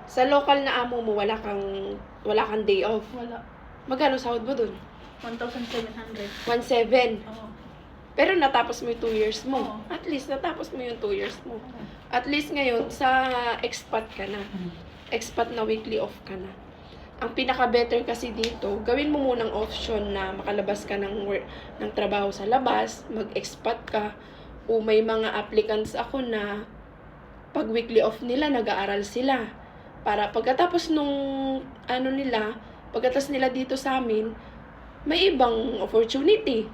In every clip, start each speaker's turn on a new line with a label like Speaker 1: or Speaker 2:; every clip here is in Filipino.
Speaker 1: Sa local na amo mo, wala kang day off.
Speaker 2: Wala.
Speaker 1: Magkano sahod mo dun?
Speaker 2: 1,700.
Speaker 1: 1,700.
Speaker 2: Oo.
Speaker 1: Pero natapos mo yung 2 years mo.
Speaker 2: Oo.
Speaker 1: At least natapos mo yung 2 years mo.
Speaker 2: Oo.
Speaker 1: At least ngayon, sa expat ka na. Expat na weekly off ka na. Ang pinaka-better kasi dito, gawin mo munang option na makalabas ka ng trabaho sa labas, mag-expat ka, o may mga applicants ako na pag weekly off nila, nag-aaral sila. Para pagkatapos pagkatapos nila dito sa amin, may ibang opportunity.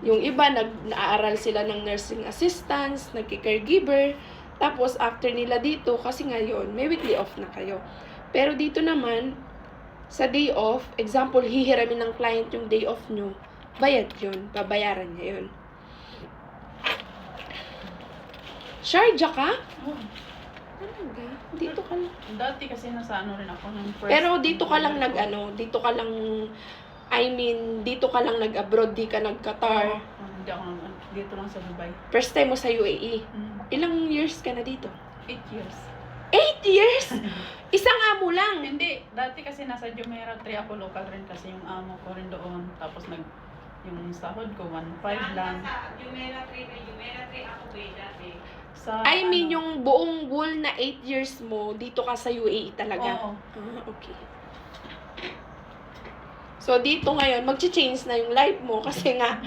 Speaker 1: Yung iba, nag-aaral sila ng nursing assistants, nagki-caregiver, tapos after nila dito, kasi ngayon, may weekly off na kayo. Pero dito naman, sa day off, example, hihiramin ng client yung day off nyo, bayad yun, babayaran niya yun. Sharjah ka?
Speaker 2: Oo.
Speaker 1: Talaga? Dito ka lang.
Speaker 2: Dati kasi nasa rin ako ng first.
Speaker 1: Pero dito ka lang dito ka lang, dito ka lang nag-abroad, di ka nag-Qatar.
Speaker 2: Hindi ako dito lang sa Dubai.
Speaker 1: First time mo sa UAE. Ilang years ka na dito?
Speaker 2: 8 years.
Speaker 1: 8 years? Isang amo lang.
Speaker 2: Hindi, dati kasi nasa Jumeirah 3 ako, local rin kasi yung amo ko rin doon. Tapos yung sahod ko 1.5 lang.
Speaker 3: Sa Jumeirah 3 ako dati.
Speaker 1: I mean, yung buong whole na 8 years mo, dito ka sa UAE talaga?
Speaker 2: Oo.
Speaker 1: Okay. So, dito ngayon, mag-change na yung life mo kasi nga,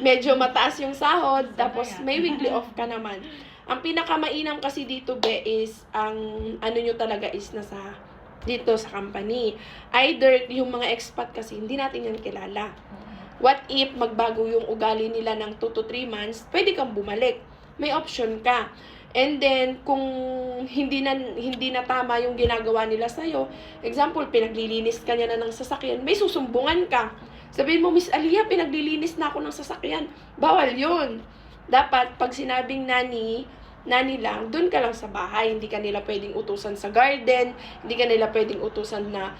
Speaker 1: medyo mataas yung sahod, tapos may weekly off ka naman. Ang pinakamainam kasi dito, be, is, ang ano nyo talaga is nasa dito sa company. Either, yung mga expat kasi, hindi natin yan kilala. What if magbago yung ugali nila ng 2 to 3 months, pwede kang bumalik. May option ka. And then, kung hindi na tama yung ginagawa nila sa'yo, example, pinaglilinis ka niya na ng sasakyan, may susumbungan ka. Sabihin mo, Miss Aliyah, pinaglilinis na ako ng sasakyan. Bawal yun. Dapat, pag sinabing nani lang, dun ka lang sa bahay. Hindi ka nila pwedeng utusan sa garden. Hindi ka nila pwedeng utusan na,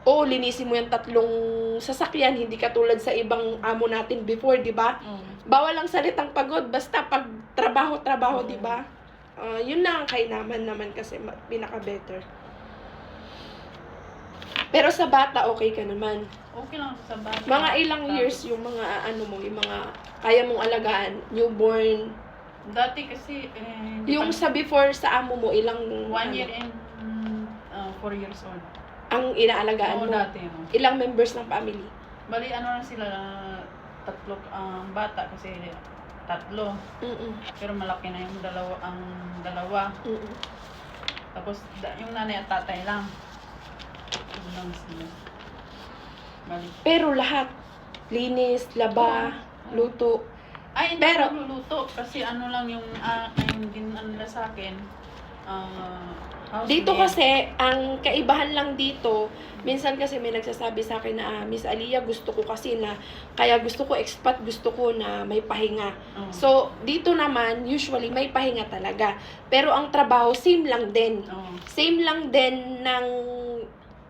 Speaker 1: linisin mo yung 3 sasakyan. Hindi katulad sa ibang amo natin before, di ba? Bawal ang salitang pagod. Basta pag trabaho, di ba? Yun na ang kainaman naman kasi pinaka-better. Pero sa bata, okay ka naman.
Speaker 2: Okay lang sa bata.
Speaker 1: Mga ilang years yung mga yung mga kaya mong alagaan, newborn.
Speaker 2: Dati kasi,
Speaker 1: Yung sa before sa amo mo, ilang
Speaker 2: 1 year and 4 years old.
Speaker 1: ang inaalagaan mo?
Speaker 2: Dati.
Speaker 1: Ilang members ng family?
Speaker 2: Bali, lang sila, 3 bata kasi 3. Pero malaki na yung dalawa. Tapos yung nanay at tatay lang. Yun lang sila. Bali.
Speaker 1: Pero lahat, linis, laba, luto.
Speaker 2: Ay, hindi
Speaker 1: Pero-
Speaker 2: ako luluto kasi lang yung nila sa akin. House
Speaker 1: Dito
Speaker 2: maid.
Speaker 1: kasi, ang kaibahan lang dito, minsan kasi may nagsasabi sa akin na, Miss Aliyah, gusto ko kasi na, kaya gusto ko expat, gusto ko na may pahinga. So, dito naman, usually may pahinga talaga. Pero ang trabaho, same lang din. Same lang din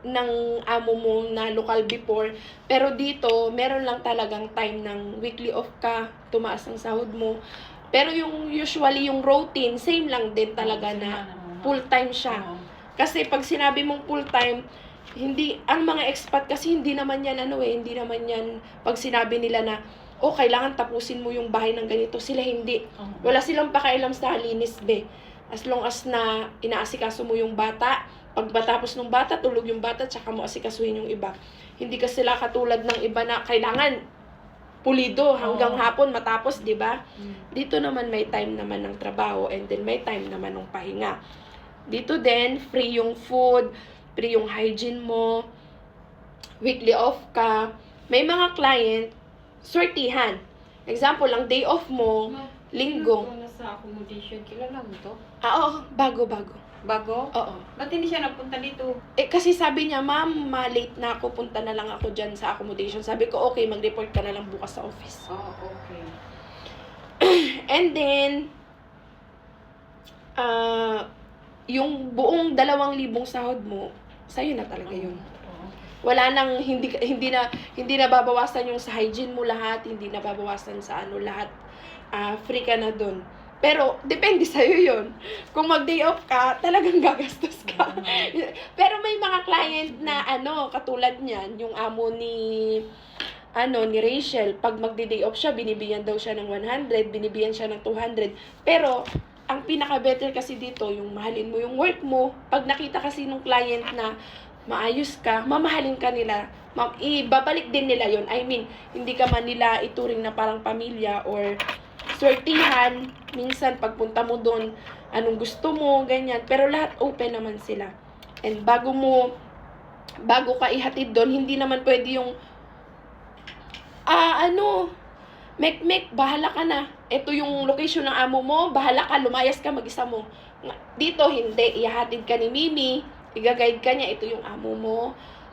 Speaker 1: ng amo mo na local before. Pero dito, meron lang talagang time ng weekly off ka, tumaas ang sahod mo. Pero yung usually, yung routine, same lang din talaga na full-time siya. Kasi pag sinabi mong full-time, ang mga expat kasi hindi naman yan hindi naman yan pag sinabi nila na, kailangan tapusin mo yung bahay ng ganito, sila hindi. Wala silang pakailam sa linis, be. As long as na inaasikaso mo yung bata, pag matapos ng bata, tulog yung bata, tsaka mo asikasuhin yung iba. Hindi ka sila katulad ng iba na kailangan pulido hanggang hapon matapos, di ba? Dito naman may time naman ng trabaho and then may time naman ng pahinga. Dito din, free yung food, free yung hygiene mo, weekly off ka. May mga client, sortihan. Example, ang day off mo, linggo.
Speaker 3: Nasa accommodation, kilala mo to?
Speaker 1: Oo, bago.
Speaker 3: Bago?
Speaker 1: Oo.
Speaker 3: Ba't hindi siya nagpunta dito?
Speaker 1: Kasi sabi niya, ma'am, late na ako, punta na lang ako dyan sa accommodation. Sabi ko, okay, mag-report ka na lang bukas sa office.
Speaker 3: Okay.
Speaker 1: And then, yung buong 2,000 sahod mo, sa'yo na talaga yun. Wala nang, hindi na babawasan yung sa hygiene mo lahat, hindi na babawasan sa lahat. Free ka na dun. Pero, depende sa'yo yun. Kung mag-day off ka, talagang gagastos ka. Pero may mga client na, katulad niyan, yung amo ni Rachel, pag magdi-day off siya, binibigyan daw siya ng 100, binibigyan siya ng 200. Pero, ang pinaka-better kasi dito, yung mahalin mo yung work mo. Pag nakita kasi nung client na maayos ka, mamahalin ka nila, ibabalik din nila yon. I mean, hindi ka man nila ituring na parang pamilya or swertihan. Minsan, pagpunta mo doon, anong gusto mo, ganyan. Pero lahat open naman sila. And bago ka ihatid doon, hindi naman pwede yung, mek, bahala ka na. Ito yung location ng amo mo, bahala ka, lumayas ka, mag-isa mo. Dito, hindi. Ihatid ka ni Mimi, i-guide ka niya, ito yung amo mo,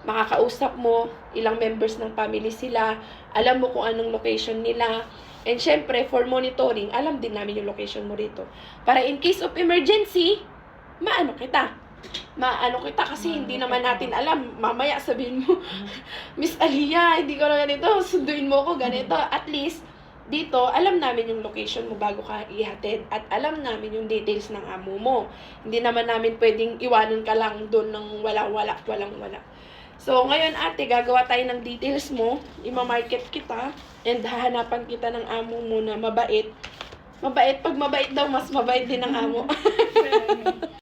Speaker 1: makakausap mo, ilang members ng family sila, alam mo kung anong location nila. And syempre, for monitoring, alam din namin yung location mo rito. Para in case of emergency, maano kita kasi hindi naman natin alam. Mamaya sabihin mo, Miss Aliyah, hindi ko na ganito, sunduin mo ko ganito. At least, dito, alam namin yung location mo bago ka ihatid. At alam namin yung details ng amo mo. Hindi naman namin pwedeng iwanan ka lang doon ng walang-wala. So, ngayon ate, gagawa tayo ng details mo. Ima-market kita. And hahanapan kita ng amo mo na mabait. Pag mabait daw, mas mabait din ang amo.